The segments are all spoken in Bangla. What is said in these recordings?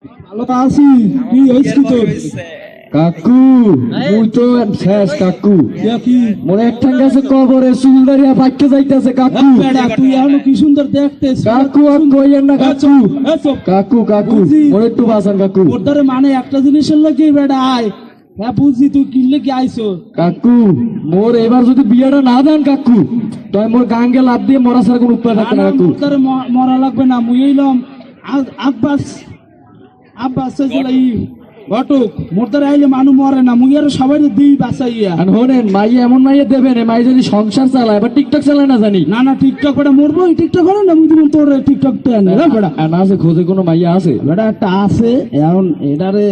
ভালো আছি। কি হয়েছে তোর? কাকু তুই তো শেষ কাকু। কি মনে একটা গেছে কবরে চুল দাঁড়িয়ে পাইতে যাইতেছে কাকু। বেড়া তুই এখনো কি সুন্দর দেখতেছ। কাকু আর কইয়েন না কাকু। কাকু কাকু বুঝি। মনে একটু বাঁচান কাকু। ওর দ্বারা মানে একটা জিনিসের লাগে বেড়া আয়। হ্যাঁ বুঝছি তুই কিনলে কি আইছো। কাকু মোর এবার যদি বিয়েটা না দেন কাকু তাই মোর গাঙ্গে লাভ দিয়ে মরা ছাড়া কোনো উপায় থাকবে না কাকু। ওর দ্বারা মরা লাগবে না, মুই এলাম আব্বাস আব্বাস ই ঘটক। মোর দ্বারা আইলে মানুষ মরে না, মুই আর সবাই দিই বাঁচাইয়া। আর হনেন মাইয়া এমন মাইয়া দেবেন মাই যদি সংসার চালায় এবার টিকটক চালায় না জানি। না না টিকটক বেটা মরবো, টিকটক করে না মুই দিব তোর টিকটক বেটা। আর না আছে খোঁজে কোনো মাইয়া আছে বেটা একটা আছে এখন এটারে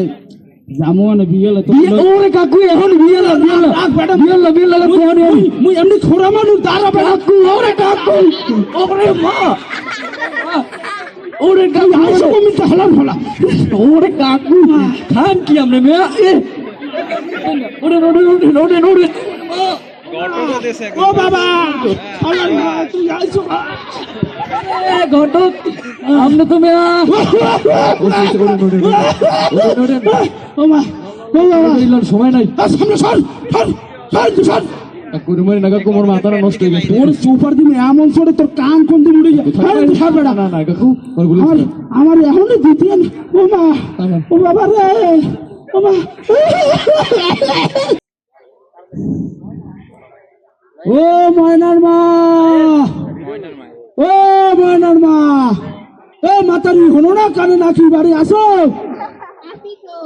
জামু মানে বিয়েলে তো ওরে কাকু এখন বিয়েলা বিয়েলা বেটা বিয়েলা বিয়েলা কোন মুই এমনি খোরা মানুষ দাঁড়া বেটা। কাকু ওরে কাকু ওরে মা ওরে কাকু আইসো আমি তো হলাম হলা। ওরে কাকু খান কি আমরা মেয়া এ ওরে ওরে ওরে ওরে ওরে ও বাবা আমার মা তুই আইসো। ঘটক আমরা তো মেয়া ও মা ও বাবা সময় নাই সামনে সর সর সর তুই সর। কুরমারি নাগা কোমর মাথাটা নষ্ট হয়ে গেছে ওর সুপার দিন এমন সরে তোর কান কোন দিন উড়ে যায়। তুই সর বেটা। না না কাকু ওর গুলি আমার এখনো দ্বিতীয় ও মা ও বাবা রে ও মা ও ময়নার মা ও ময়নার মা ও মাতারি হলো না কানে নাকি বাড়ি আসো। আসি তো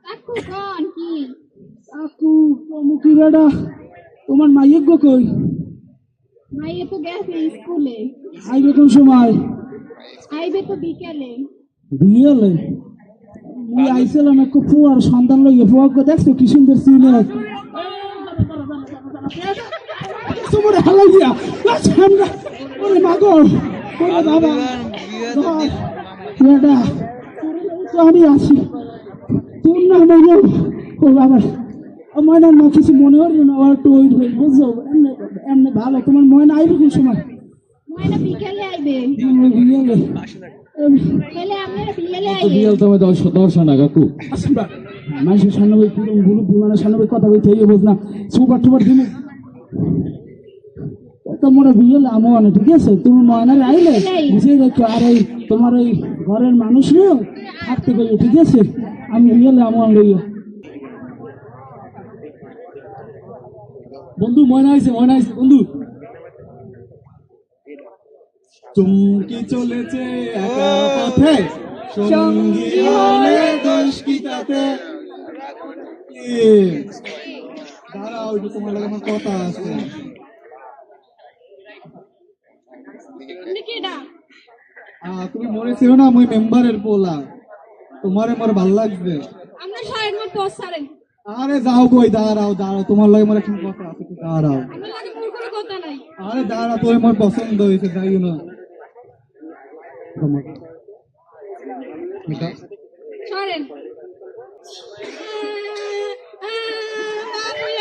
কাকু কোন কি কাকু মুখি বেড়া তোমার মাইয়ের গো কই? মাইয়ে তো গেছে স্কুলে, আইবে কোন সময়? আইবে তো বিকেলে। বিয়েলে মুই আইছিলাম একটু ফুয়ার সন্তান লইয়ে ফুয়াকে দেখছো কি সুন্দর সিনে তোমার হালাই দিয়া সামনে ওরে মাগো ওরে বাবা বেটা তো আমি আছি তোর না মাইও ও বাবা ময়না না কিছু মনে হল না আর একটু ওই বুঝছো এমনি এমনি ভালো তোমার ময়না আইবে কোন সময়? ময়না বিকেলে আইবে। বিয়েলে তাহলে আপনারা বিকেলে আইবে। বিয়াল তো 10 না কাকু মানুষের সামনে ওই পুরো গুরু বিমানের সামনে ওই কথা বলতে বুঝ না সুপার টুপার দিন তোমার বিয়েলে আমো না ঠিক আছে তুমি ময়নারে আইলে বুঝে দেখো আর এই তোমার ওই ঘরের মানুষরাও থাকতে গেলে ঠিক আছে আমি বিয়েলে আমো লইও। বন্ধু ময়না আইছে বন্ধু চুমকি চলেছে একা পথে সঙ্গী হলে দোষ কি তাতে। দাঁড়াও একটু তোমার লাগে আমার কথা আছে। আপনি কেডা? তুমি মনে ছিল না মুই মেম্বারের পোলা তোমারে মোর ভাল লাগবে। আমরা সাইড মোর পথ ছাড়েন। আরে যাও কই দাঁড়াও দাঁড়াও তোমার লাগে মোর এখন কথা আছে একটু দাঁড়াও। আমার লাগে মোর কোনো কথা নাই। আরে দাঁড়া তোর মোর পছন্দ হয়েছে যাইও না সরেন।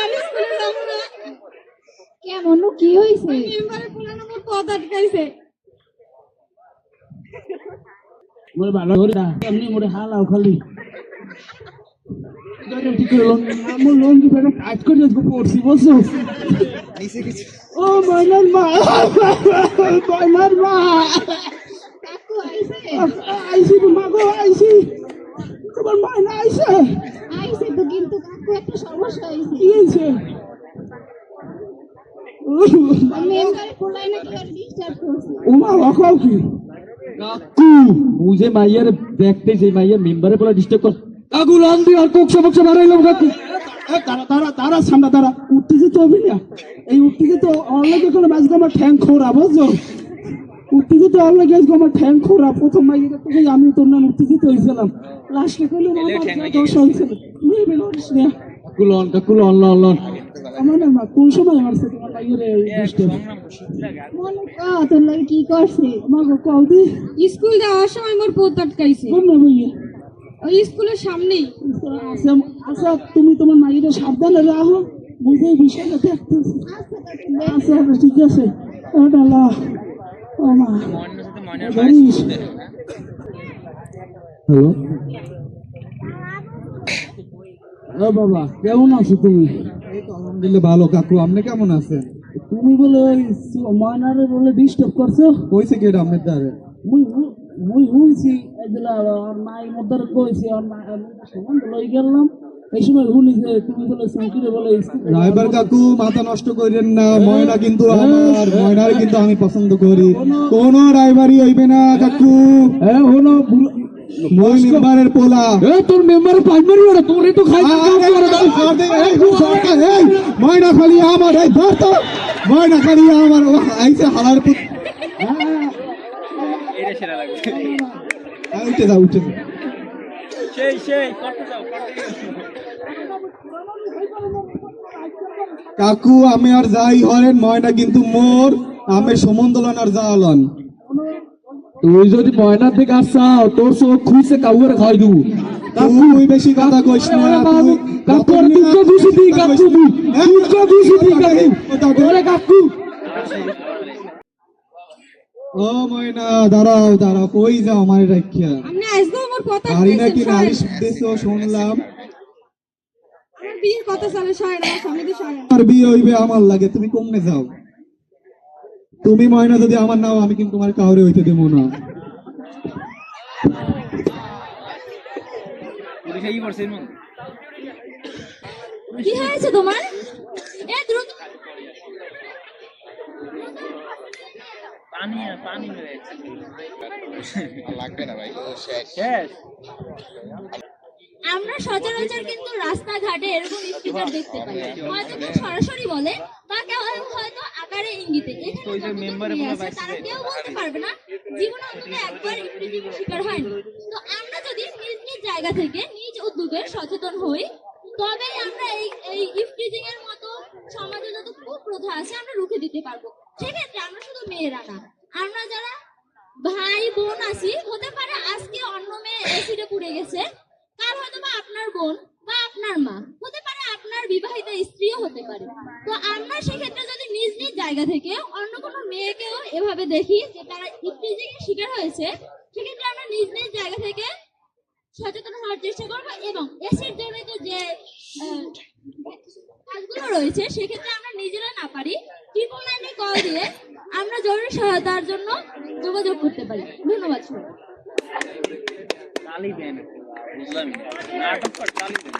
আমি স্কুলে যাব না। কেমন কি হইছে? মেম্বারের পুরানো মোর পথ আটকাইছে। মোর ভালো করে না এমনি মোরে হালাও খালি ঠিক করে আমার লঙ্গি বেটা কাজ করে আজকে পড়ছি বসো ও ময়নার মা ময়নার মা কাকু আইছে। আইসি মা গো আইসি তোমার ময়না আইসে আইছে তো কিন্তু কাকু একটা সমস্যা হইছে। কি হয়েছে? মেম্বারের পোলাই নাকি আর ডিস্টার্ব করছে। ও মা বাকাও কি কাকু বুঝে মাইয়ার দেখতে যে মাইয়া মেম্বারে বলা ডিস্টার্ব কর কাকু লান দি আর কোকসা বকসা বাড়াইলাম কাকু তারা সামনে তারা উঠতে যেতে হবে না এই উঠতে যেতে অনলাইনে কোনো মাঝকে আমার ঠ্যাং খোরা বুঝছো উঠতে যেতে অনলাইনে আজকে আমার ঠ্যাং খোরা প্রথম মাইকে থেকে আমি তোর নাম উঠতে যেতে হয়েছিলাম লাস্টে করলে আমার দোষ হয়েছিল মেয়ে নোটিস না কাকু লন আমার না মা কোন সময় মারছে তোমার মাইয়ের মনে তোর লাগে কি করছে? মা গো কল দি স্কুল যাওয়ার সময় মোর পথ আটকাইছে। কোন না মাইয়ে ওই স্কুলের সামনেই। আচ্ছা আচ্ছা তুমি তোমার মাইয়ের সাবধানে রাখো বুঝে বিষয়টা দেখতেছি আচ্ছা ঠিক আছে ও মা জানিস হ্যালো, ও বাবা কেমন আছো তুমি? এই তো আলহামদুলিল্লাহ ভালো। কাকু আপনি কেমন আছেন? তুমি বলে ওই ময়নারে বলে ডিস্টার্ব করছো? কইছে কি এটা আপনার দ্বারে? মুই মুই শুনছি এগুলা আর মাই মধ্যে কইছে আর সম্বন্ধ লই গেলাম এই সময় শুনি যে তুমি বলে সাইকেলে বলে ড্রাইভার কাকু মাথা নষ্ট করেন না, ময়না কিন্তু আমার, ময়নার কিন্তু আমি পছন্দ করি। কোন ড্রাইভারই হইবে না কাকু, হলো মই মেম্বারের পোলা। তোর মেম্বার প্রাইমারি ওরা তোরে তো খাই ময়না খালি আমার, এই ধর তো, ময়না খালি আমার। ও আইছে হালার পুত। উঠে যাও, উঠে যাও। কাকু আমি আর যাই হরেন, ময়না কিন্তু মোর, আমি সমন্দলন আর যাওয়ালন। তুই যদি ময়নার দিকে আসাও তোর চোখ খুঁজছে কাউরে খাই দিবু। তুই বেশি কথা কইস না, তুই কাকুর দুঃখ খুশি দি কাকু দুঃখ খুশি দি কাকু। ও ময়না দাঁড়াও দাঁড়াও, কই যাও আমার রাখিয়া? আপনি আজকে আমার কথা পারি নাকি কইছেন, নালিশ উদ্দেশ্য শুনলাম। আমার বিয়ের কথা চলে সয় না, স্বামী তো সয় না। আর বিয়ে হইবে আমার লাগে, তুমি কমনে যাও। তুমি ময়না যদি আমার নাও, আমি কিন্তু তোমার কাউরে হইতে দেবো না। কি হয়েছে তোমার? এ দ্রুত আমরা সচরাচর কিন্তু রাস্তাঘাটে এরকম স্পিকার দেখতে পাই, হয়তো কেউ সরাসরি বলে বা কেউ হয়তো আকারে ইঙ্গিতে। এখানে যতজন মেয়ে আছে তারা কেউ বলতে পারবে না জীবনে অন্তত একবার ইফটিজিং শিকার হয়নি। তো আমরা যদি নিজ নিজ জায়গা থেকে নিজ উদ্যোগে সচেতন হই, তবেই আমরা এই ইফটিজিং এর মতো সমাজে যত কুপ্রথা আছে আমরা রুখে দিতে পারবো। সেক্ষেত্রে আমরা শুধু মেয়েরা না, আমরা যারা ভাই বোন আছি, হতে পারে আজকে অন্য মেয়ে এসিডে পুড়ে গেছে, কাল হয়তো বা আপনার বোন বা আপনার মা, হতে পারে আপনার বিবাহিত স্ত্রীও হতে পারে। তো আমরা সেক্ষেত্রে যদি নিজ নিজ জায়গা থেকে অন্য কোনো মেয়েকেও এভাবে দেখি যে তারা ইফটিজিং এর শিকার হয়েছে, সেক্ষেত্রে আমরা নিজ নিজ জায়গা থেকে সচেতন হওয়ার চেষ্টা করবো এবং এসিড জনিত যে কাজগুলো রয়েছে সেক্ষেত্রে আমরা নিজেরা না পারি 999 কল দিয়ে আমরা জরুরি সহায়তার জন্য যোগাযোগ করতে পারি। ধন্যবাদ সবাই। তালি দেন, বুঝলাম না, নাটক কর, তালি দেন।